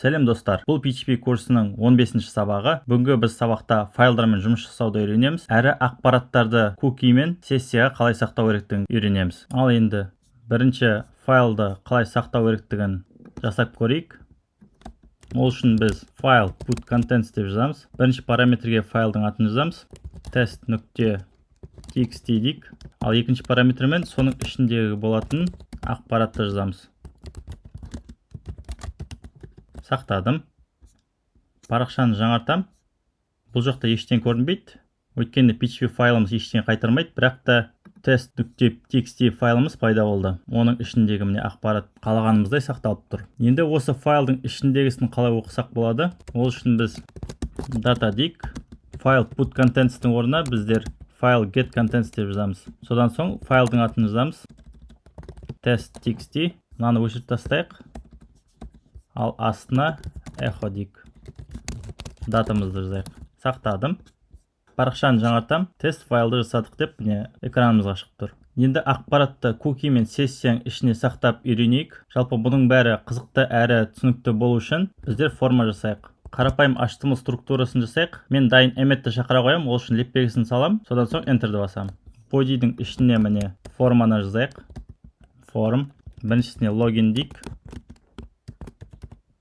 Сәлем достар, бұл PHP курсының 15-ші сабағы. Бүгінгі біз сабақта файлдармен жұмыс жасауды үйренеміз, әрі ақпараттарды куки мен сессияға қалай сақтау керектігін үйренеміз. Ал енді бірінші файлды қалай сақтау керектігін жасап көрейік. Ол үшін біз файл put contents деп жазамыз. Бірінші параметрге файлдың атын жазамыз. test.txt дейік. Ал екінші параметрмен соның ішіндегі болатын ақпаратты жазамыз. Сақтадым. Парақшаны жаңартам. Бұл жақта ештен көрінбейді. Өйткені PHP файлымыз ештен қайтармайды, бірақ та test.txt файлымыз пайда болды. Оның ішіндегі міне ақпарат қалағанымыздай сақталып тұр. Енді осы файлдың ішіндегісін қалай оқысақ болады? Ол үшін біз data дейік. Файл put contents-тің орнына біздер файл get contents деп жазамыз. Содан соң файлдың атын жазамыз. test.txt. Мынаны өшіріп тастайық. Ал астына echo дейік. Датамызды жазайық. Сақтадым. Парақшаны жаңартам. Тест файлды жасадық деп міне экранымызға шығып тұр. Енді ақпаратты куки мен сессияның ішіне сақтап үйренейік. Жалпы бұның бәрі қызықты әрі түсінікті болу үшін біздер форма жасайық. Қарапайым HTML структурасын жасайық. Мен дайын emetті шақыра қоям, ол үшін леп белгісін салам. Содан соң enterді басам. Body'дің ішіне міне форманы жазайық. Form. Біріншісіне login дейік.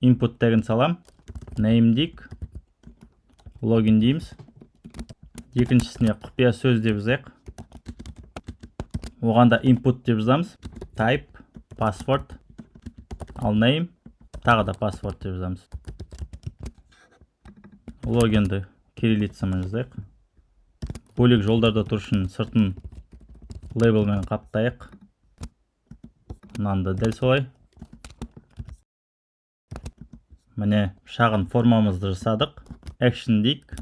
Input тегін салам. Name дейік. Login дейміз. Екіншісіне құпия сөз деп жазайық. Оғанда input деп жазамыз. Type, password. Ал name, тағы да password деп жазамыз. Логинді кириллицамен жазайық. Бөлек жолдарда тұрышын сыртын лейблмен қаптайық. Мынаны дәл солай. Міне шағын формамызды жасадық. Action дейік.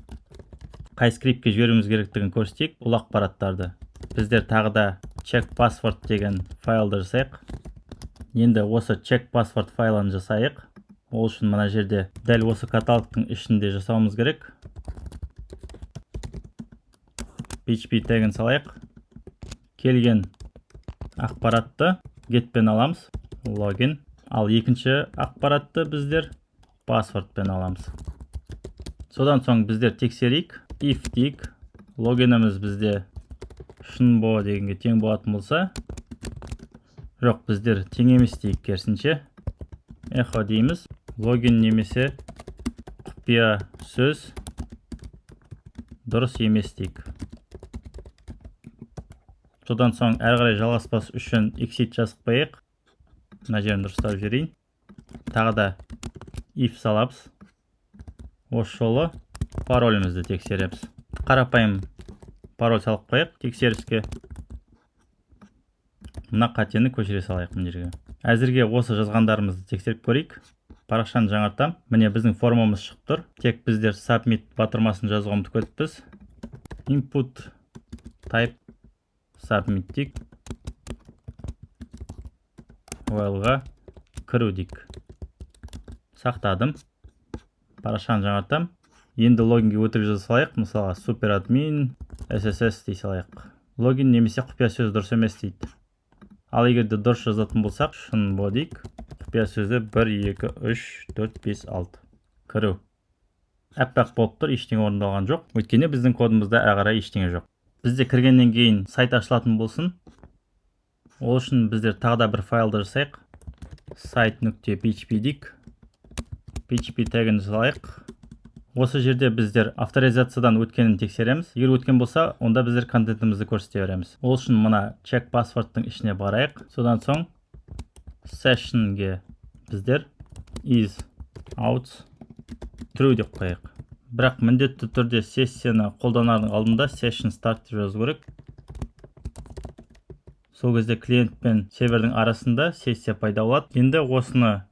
Қай скриптке жіберуіміз керектігін көрсетейік. Бұл ақпараттарды. Біздер тағы да check password деген файлды жасайық. Енді осы check password файлын жасайық. Ол үшін мына жерде дәл осы каталогтың ішінде жасауымыз керек. PHP тегін салайық. Келген ақпаратты getпен аламыз. Login. Ал екінші ақпаратты біздер passwordпен аламыз. Содан соң біздер тексерейік. If дейік. Логиніміз бізде шын бо дегенге тең болатын болса. Жоқ, біздер тең емес дейік керісінше. Echo дейміз. Логин немесе құпия сөз дұрыс емес дейік. Содан соң әрі қарай жалғаспас үшін exit жазып қояйық. Мына жерін дұрыстап жіберейін. Тағы да if саламыз. Осы жолы паролімізді тексереміз. Қарапайым пароль салып қояйық тексеріске. Мына қатені көшіре салайық мына жерге. Әзірге осы жазғандарымызды тексеріп көрейік. Парақшаны жаңартам. Міне біздің формамыз шығып тұр. Тек біздер submit батырмасын жазуға ұмытып кетіппіз. Input type submit дейік. Whileға кіру дейік. Сақтадым. Парақшаны жаңартам. Енді логинге өтірік жаза салайық. Мысалға superadmin SSS дей салайық. Логин немесе құпия сөз дұрыс емес дейді. Ал егерде дұрыс жазатын болсақ, шын бо дейік. Құпия сөзі 1, 2, 3, 4, 5, 6. Кіру. Әппақ болып тұр, ештеңе орындалған жоқ. Өйткені біздің кодымызда әрі қарай ештеңе жоқ. Бізде кіргеннен кейін сайт ашылатын болсын. Ол үшін біздер тағы да бір файлды жасайық. Site.php дейік. PHP тегін жасайық. Осы жерде біздер авторизациядан өткенін тексереміз. Егер өткен болса, онда біздер контентімізді көрсете береміз. Ол үшін мына check password'тың ішіне барайық. Содан соң session'ге біздер is out true деп қояйық. Бірақ міндетті түрде сессияны қолданардың алдында session start деп жазу керек. Сол кезде клиент пен сервердің арасында сессия пайда болады. Енді осыны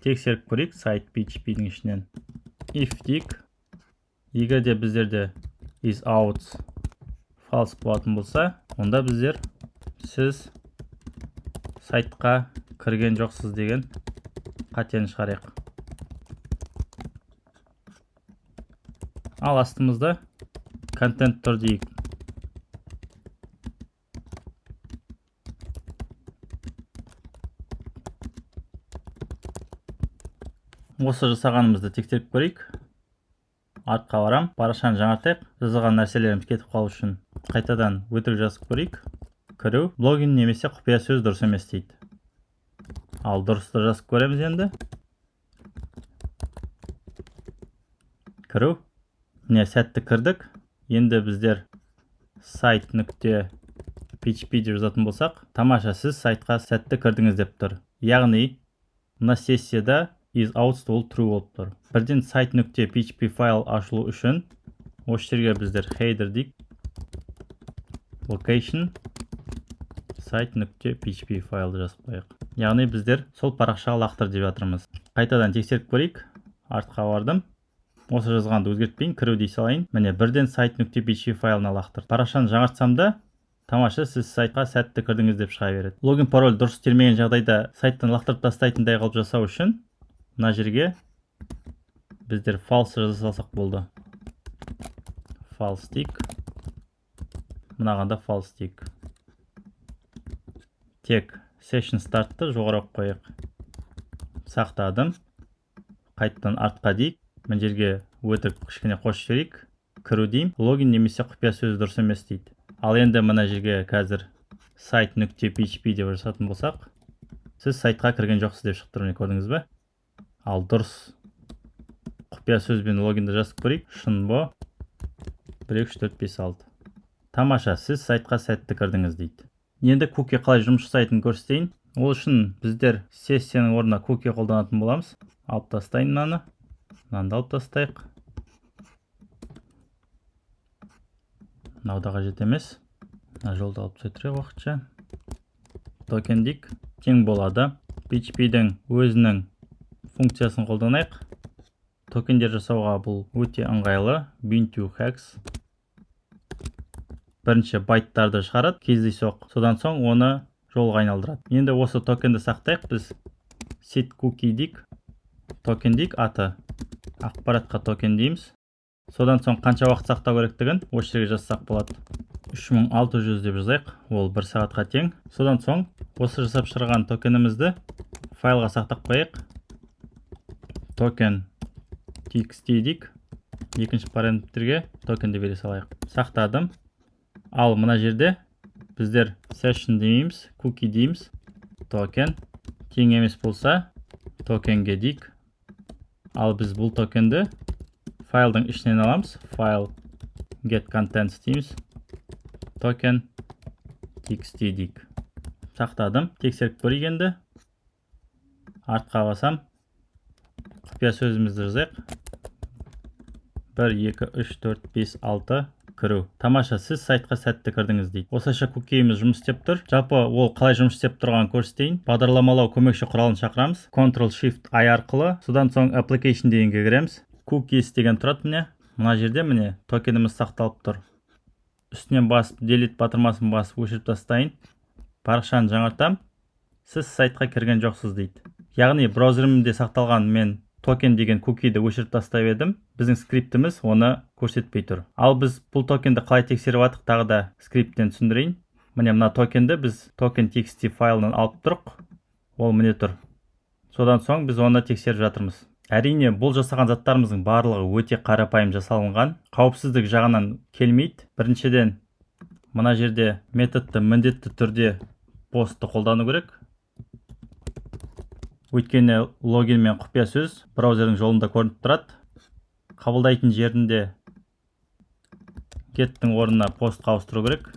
тексеріп көрейік сайт PHP-дің ішінен. If дейік. Егер де біздерде is out false болатын болса, онда біздер сіз сайтқа кірген жоқсыз деген қатені шығарайық. Ал астымызда контент тұр дейік. Осы жасағанымызды тексеріп көрейік. Артқа барам, парақшаны жаңартайық. Жазылған нәрселеріміз кетіп қалу үшін қайтадан өтірік жазып көрейік. Кіру, логин немесе құпия сөз дұрыс емес дейді. Ал дұрысты жазып көреміз енді. Кіру. Міне сәтті кірдік. Енді біздер site.php деп жазатын болсақ, тамаша, сіз сайтқа сәтті кірдіңіз деп тұр. Яғни, мына сессияда is outstall true болып тұр. Бірден site.php файл ашылу үшін осы жерге біздер header дейік. Location site.php файлды жазып қояйық. Яғни біздер сол парақшаға лақтыр деп жатырмыз. Қайтадан тексеріп көрейік. Артқа бардым. Осы жазғанды өзгертпейін, кіру дей салайын. Міне бірден site.php файлына лақтыр. Парақшаны жаңартсам да, тамаша, сіз сайтқа сәтті кірдіңіз деп шыға береді. Логин пароль дұрыс келмеген жағдайда сайттан лақтырып тастайтындай қылып жасау үшін мына жерге біздер false жаза салсақ болды. False дейік. Мынағанда false дейік. Тек session start'ты жоғары қойық. Сақтадым. Қайтадан артқа дейік. Мына жерге өтірік кішкене қосып жіберейік. Кіру деймін. Логин немесе құпия сөз дұрыс емес дейді. Ал енді мына жерге қазір site.php деп жасатын болсақ, сіз сайтқа кірген жоқсыз деп шығып тұр, міне көрдіңіз бе? Ал дұрыс құпия сөзбен логинді жазып көрейік. Шын бо 1 2 3 4 5 6. Тамаша, сіз сайтқа сәтті кірдіңіз дейді. Енді куки қалай жұмыс жасайтынын көрсетейін. Ол үшін біздер сессияның орнына куки қолданатын боламыз. Алып тастайын мынаны. Мынаны алып тастайық. Мынау да қажет емес. Мына жолды алып тастайық уақытша. Токен дейік. Тең болады. PHP-дің өзінің функциясын қолданайық. Токендер жасауға бұл өте ыңғайлы. Bin2Hex. Бірінші байттарды шығарады, кездейсоқ. Содан соң оны жолға айналдырады. Енді осы токенді сақтайық. Біз set cookie дейік. Токен дейік, аты. Ақпаратқа токен дейміз. Содан соң қанша уақыт сақтау керектігін осы жерге жазсақ болады. 3600 деп жазайық. Ол 1 сағатқа тең. Содан соң осы жасап шығарған токенімізді файлға сақтап қойайық. Токен txt дейік. Екінші параметрге токенді бере салайық. Сақтадым. Ал мына жерде біздер session демейміз, cookie дейміз. Токен тең емес болса токенге дейік. Ал біз бұл токенді файлдың ішінен аламыз. Файл get contents дейміз. Токен txt дейік. Сақтадым. Тексеріп көрейік енді. Артқа басам. Құпия сөзімізді жазайық. 1 2 3 4 5 6 кіру. Тамаша, сіз сайтқа сәтті кірдіңіз дейді. Осылайша кукиіміз жұмыс істеп тұр. Жалпы ол қалай жұмыс істеп тұрғанын көрсетейін. Бағдарламалау көмекші құралын шақырамыз. Ctrl-Shift-I арқылы. Содан соң application дегенге кіреміз. Cookies деген тұрады міне. Мына жерде міне токеніміз сақталып тұр. Үстінен басып, delete батырмасын басып өшіріп тастайын. Парақшаны жаңартам. Сіз сайтқа кірген жоқсыз дейді. Яғни браузерімде сақталған мен токен деген кукиді өшіріп тастап едім. Біздің скриптіміз оны көрсетпей тұр. Ал біз бұл токенді қалай тексеріп атық, тағы да скрипттен түсіндірейін. Міне мына токенді біз токен txt файлынан алып тұрық. Ол міне тұр. Содан соң біз оны тексеріп жатырмыз. Әрине, бұл жасаған заттарымыздың барлығы өте қарапайым жасалынған. Қауіпсіздік жағынан келмейді. Біріншіден, мына жерде методты міндетті түрде постты қолдану керек. Өйткені логин мен құпия сөз браузердің жолында көрініп тұрады. Қабылдайтын жерінде get'тің орнына постқа ауыстыру керек.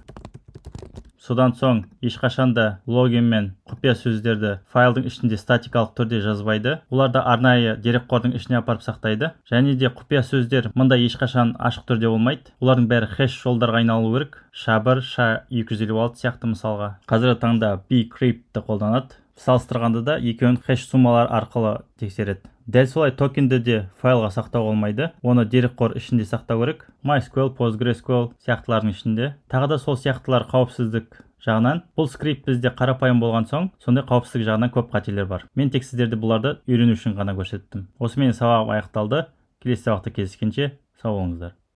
Содан соң ешқашанда логин мен құпия сөздерді файлдың ішінде статикалық түрде жазбайды. Оларды арнайы дерекқордың ішіне апарып сақтайды. Және де құпия сөздер мында ешқашан ашық түрде болмайды. Олардың бәрі хэш жолдарға айналу керек. SHA-1, SHA-256 сияқты мысалға. Қазіргі таңда bcrypt-ті қолданады. Салыстырғанда да екеуін хэш суммалар арқылы тексереді. Дәл солай токенді де файлға сақтау болмайды. Оны дерекқор ішінде сақтау керек. MySQL, PostgreSQL сияқтылардың ішінде. Тағы да сол сияқтылар қауіпсіздік жағынан. Бұл скрипт бізде қарапайым болған соң, сондай қауіпсіздік жағынан көп қателер бар. Мен тек сіздерді бұларды үйрену үшін ғана көрсеттім. Осымен сабағым аяқталды. Келесі сабақта кездескенше сау болыңыздар.